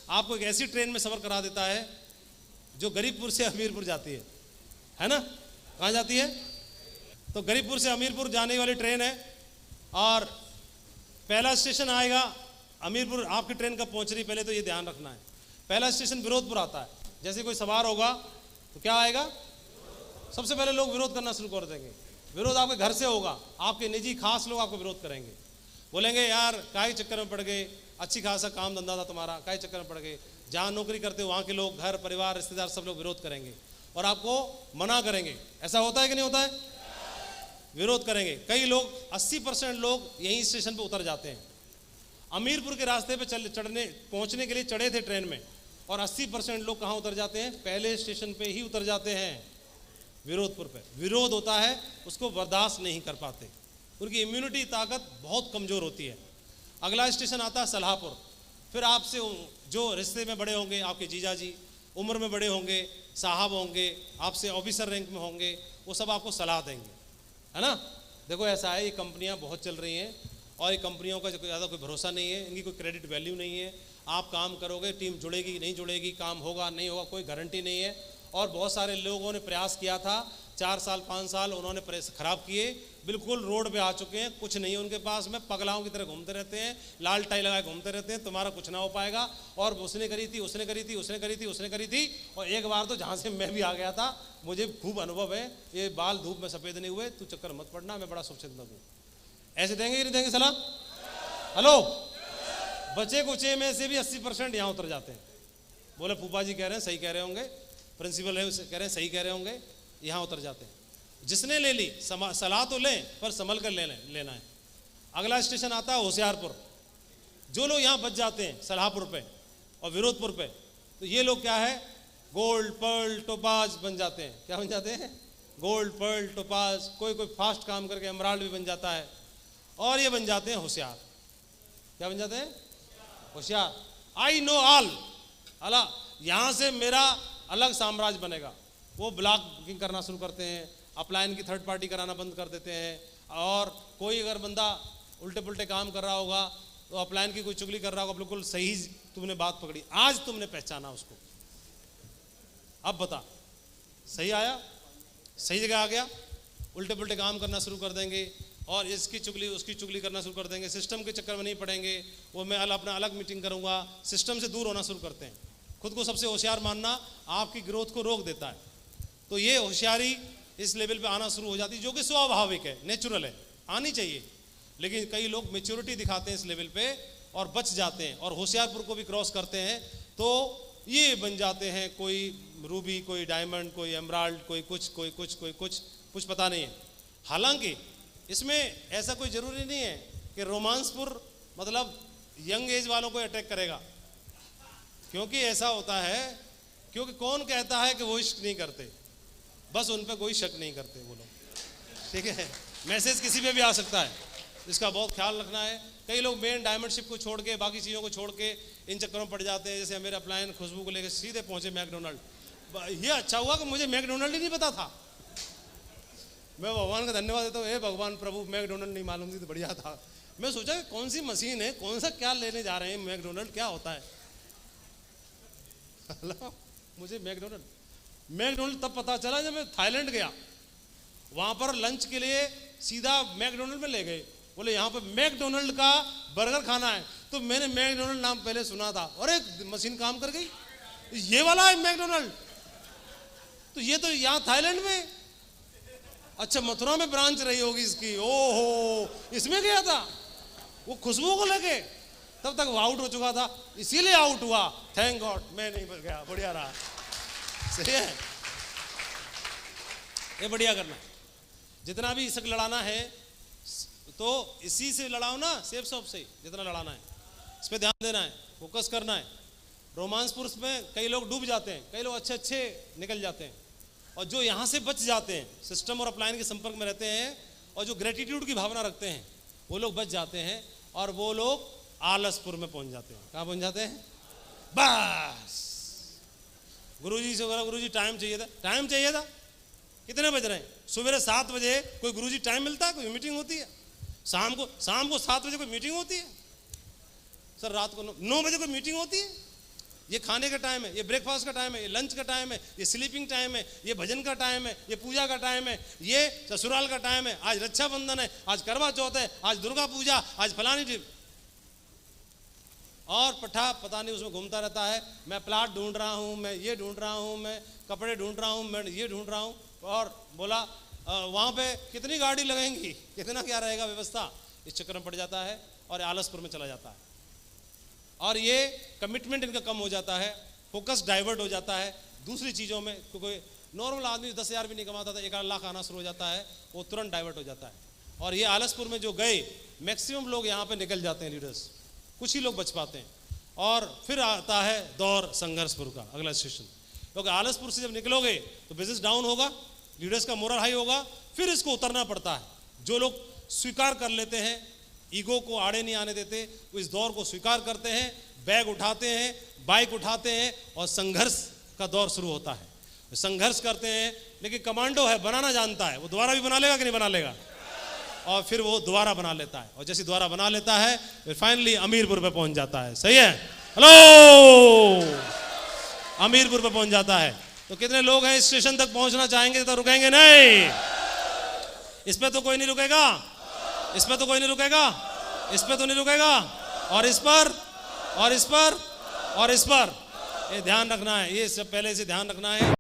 आपको एक ऐसी ट्रेन में सफ़र करा देता है जो गरीबपुर से हमीरपुर जाती है ना? कहाँ जाती है? तो गरीबपुर से हमीरपुर जाने वाली ट्रेन है और पहला स्टेशन आएगा हमीरपुर। आपकी ट्रेन कब पहुँच रही पहले तो ये ध्यान रखना है। पहला स्टेशन विरोधपुर आता है। जैसे कोई सवार होगा तो क्या आएगा? सबसे पहले लोग विरोध करना शुरू कर देंगे। विरोध आपके घर से होगा, आपके निजी खास लोग आपको विरोध करेंगे, बोलेंगे यार काहे चक्कर में पड़ गए, अच्छी खासा काम धंधा था तुम्हारा, काहे चक्कर में पड़ गए। जहाँ नौकरी करते हो वहाँ के लोग, घर परिवार रिश्तेदार सब लोग विरोध करेंगे और आपको मना करेंगे। ऐसा होता है कि नहीं होता है? विरोध करेंगे। कई लोग 80% लोग यहीं स्टेशन पे उतर जाते हैं। हमीरपुर के रास्ते पे पहुंचने के लिए चढ़े थे ट्रेन में और 80% लोग कहाँ उतर जाते हैं? पहले स्टेशन पे ही उतर जाते हैं, विरोधपुर पे। विरोध होता है, उसको बर्दाश्त नहीं कर पाते, उनकी इम्यूनिटी ताकत बहुत कमज़ोर होती है। अगला स्टेशन आता है सलाहपुर। फिर आपसे जो रिश्ते में बड़े होंगे, आपके जीजा जी उम्र में बड़े होंगे, साहब होंगे, आपसे ऑफिसर रैंक में होंगे, वो सब आपको सलाह देंगे, है ना? देखो ऐसा है, ये कंपनियां बहुत चल रही हैं और ये कंपनियों का ज़्यादा कोई भरोसा नहीं है, इनकी कोई क्रेडिट वैल्यू नहीं है। आप काम करोगे, टीम जुड़ेगी नहीं जुड़ेगी, काम होगा नहीं होगा, कोई गारंटी नहीं है। और बहुत सारे लोगों ने प्रयास किया था, 4 साल 5 साल उन्होंने प्रयास खराब किए, बिल्कुल रोड पे आ चुके हैं, कुछ नहीं है उनके पास में, पगलाओं की तरह घूमते रहते हैं, लाल टाई लगाए घूमते रहते हैं, तुम्हारा कुछ ना हो पाएगा। और उसने करी थी, उसने करी थी, उसने करी थी, उसने करी थी। और एक बार तो जहाँ से मैं भी आ गया था, मुझे खूब अनुभव है, ये बाल धूप में सफ़ेद नहीं हुए, तू चक्कर मत पड़ना, मैं बड़ा शुभचिंतक हूँ। ऐसे देंगे कि नहीं देंगे सलाह? हेलो, बचे कुचे में से भी 80% यहाँ उतर जाते हैं। बोले फूफा जी कह रहे हैं सही कह रहे होंगे, प्रिंसिपल है उसे कह रहे हैं सही कह रहे होंगे, यहाँ उतर जाते हैं। जिसने ले ली सलाह तो लें पर संभल कर लेना है। अगला स्टेशन आता है होशियारपुर। जो लोग यहाँ बच जाते हैं सलाहपुर पे और विरोधपुर पे, तो ये लोग क्या है, गोल्ड पर्ल टोपाज बन जाते हैं। क्या बन जाते हैं? Gold pearl topaz. कोई फास्ट काम करके एमराल्ड भी बन जाता है। और ये बन जाते हैं होशियार। क्या बन जाते हैं? होशियार। आई नो ऑल, अला यहाँ से मेरा अलग साम्राज्य बनेगा। वो ब्लॉकिंग करना शुरू करते हैं, अपलाइन की थर्ड पार्टी कराना बंद कर देते हैं। और कोई अगर बंदा उल्टे पुल्टे काम कर रहा होगा तो अपलाइन की कोई चुगली कर रहा होगा, बिल्कुल सही तुमने बात पकड़ी, आज तुमने पहचाना उसको, अब बता सही आया, सही जगह आ गया। उल्टे पुल्टे काम करना शुरू कर देंगे और इसकी चुगली उसकी चुगली करना शुरू कर देंगे। सिस्टम के चक्कर में नहीं पड़ेंगे, वो मैं अपना अलग मीटिंग करूँगा, सिस्टम से दूर होना शुरू करते हैं। खुद को सबसे होशियार मानना आपकी ग्रोथ को रोक देता है। तो ये होशियारी इस लेवल पे आना शुरू हो जाती है, जो कि स्वाभाविक है, नेचुरल है, आनी चाहिए। लेकिन कई लोग मैच्योरिटी दिखाते हैं इस लेवल पे और बच जाते हैं और होशियारपुर को भी क्रॉस करते हैं, तो ये बन जाते हैं कोई रूबी, कोई डायमंड, कोई एमराल्ड, कोई कुछ कोई कुछ कोई कुछ पता नहीं है। हालांकि इसमें ऐसा कोई ज़रूरी नहीं है कि रोमांसपुर मतलब यंग एज वालों को अटैक करेगा, क्योंकि ऐसा होता है, क्योंकि कौन कहता है कि वो इश्क नहीं करते, बस उन पर कोई शक नहीं करते वो लोग, ठीक है। मैसेज किसी पे भी आ सकता है, इसका बहुत ख्याल रखना है। कई लोग मेन डायमंडशिप को छोड़ के, बाकी चीज़ों को छोड़ के इन चक्करों में पड़ जाते हैं। जैसे मेरे अपलायन खुशबू को लेकर सीधे पहुंचे मैकडोनल्ड। ये अच्छा हुआ कि मुझे मैकडोनल्ड ही नहीं पता था, मैं भगवान का धन्यवाद देता हूँ, हे भगवान प्रभु मैकडोनल्ड नहीं मालूम थी तो बढ़िया था। मैं सोचा कि कौन सी मशीन है, कौन सा क्या लेने जा रहे हैं, मैकडोनल्ड क्या होता है। मुझे मैकडोनल्ड तब पता चला जब मैं थाईलैंड गया, वहाँ पर लंच के लिए सीधा मैकडोनल्ड में ले गए, बोले यहाँ पर मैकडोनल्ड का बर्गर खाना है। तो मैंने मैकडोनल्ड नाम पहले सुना था और एक मशीन काम कर गई, ये वाला है मैकडोनल्ड, तो ये तो यहाँ थाईलैंड में, अच्छा मथुरा में ब्रांच रही होगी इसकी, ओहो इसमें गया था। वो खुशबू को लगे, तब तक वो आउट हो चुका था, इसीलिए आउट हुआ, थैंक गॉड मैं नहीं बच गया, बढ़िया रहा। सही है, ये बढ़िया करना है। जितना भी इसक लड़ाना है तो इसी से लड़ाओ ना, सेफ शॉप से जितना लड़ाना है इस पे ध्यान देना है, फोकस करना है। रोमांसपुर में कई लोग डूब जाते हैं, कई लोग अच्छे निकल जाते हैं, और जो यहाँ से बच जाते हैं, सिस्टम और अपलाइन के संपर्क में रहते हैं और जो ग्रेटिट्यूड की भावना रखते हैं, वो लोग बच जाते हैं और वो लोग आलसपुर में पहुँच जाते हैं। कहाँ पहुँच जाते हैं? बस गुरुजी से बोला, गुरुजी टाइम चाहिए था, कितने बज रहे हैं? सुबह 7 बजे कोई गुरुजी टाइम मिलता है? कोई मीटिंग होती है? शाम को 7 बजे कोई मीटिंग होती है? सर रात को 9 बजे कोई मीटिंग होती है? ये खाने का टाइम है, ये ब्रेकफास्ट का टाइम है, ये लंच का टाइम है, ये स्लीपिंग टाइम है, ये भजन का टाइम है, ये पूजा का टाइम है, ये ससुराल का टाइम है, आज रक्षाबंधन है, आज करवा चौथ है, आज दुर्गा पूजा, आज फलानी ट्रिप। और पता नहीं उसमें घूमता रहता है, मैं प्लाट ढूंढ रहा हूँ, मैं ये ढूंढ रहा हूँ, मैं कपड़े ढूंढ रहा हूँ, मैं ये ढूंढ रहा हूँ। और बोला वहाँ पे कितनी गाड़ी लगेंगी, कितना क्या रहेगा व्यवस्था, इस चक्कर में पड़ जाता है और आलसपुर में चला जाता है। और ये कमिटमेंट इनका कम हो जाता है, फोकस डाइवर्ट हो जाता है दूसरी चीज़ों में। कोई नॉर्मल आदमी 10,000 भी नहीं कमाता था, 1 लाख आना शुरू हो जाता है, वो तुरंत डाइवर्ट हो जाता है। और ये आलसपुर में जो गए, मैक्सिमम लोग यहाँ पे निकल जाते हैं लीडर्स, कुछ ही लोग बच पाते हैं। और फिर आता है दौर संघर्षपुर का अगला स्टेशन, क्योंकि आलसपुर से जब निकलोगे तो बिजनेस डाउन होगा, लीडर्स का मोरल हाई होगा, फिर इसको उतरना पड़ता है। जो लोग स्वीकार कर लेते हैं, ईगो को आड़े नहीं आने देते, वो इस दौर को स्वीकार करते हैं, बैग उठाते हैं, बाइक उठाते हैं और संघर्ष का दौर शुरू होता है। संघर्ष करते हैं, लेकिन कमांडो है, बनाना जानता है, वो दोबारा भी बना लेगा कि नहीं बना लेगा, और फिर वो दोबारा बना लेता है। और जैसे दोबारा बना लेता है फिर फाइनली अमीरपुर पे पहुंच जाता है। सही है, हेलो, अमीरपुर पे पहुंच जाता है। तो कितने लोग हैं इस स्टेशन तक पहुंचना चाहेंगे तो रुकेंगे नहीं? इस पे तो कोई नहीं रुकेगा, इस पे तो कोई नहीं रुकेगा, इस पे तो नहीं रुकेगा, और इस पर, और इस पर, और इस पर, ये ध्यान रखना है, ये सब पहले से ध्यान रखना है।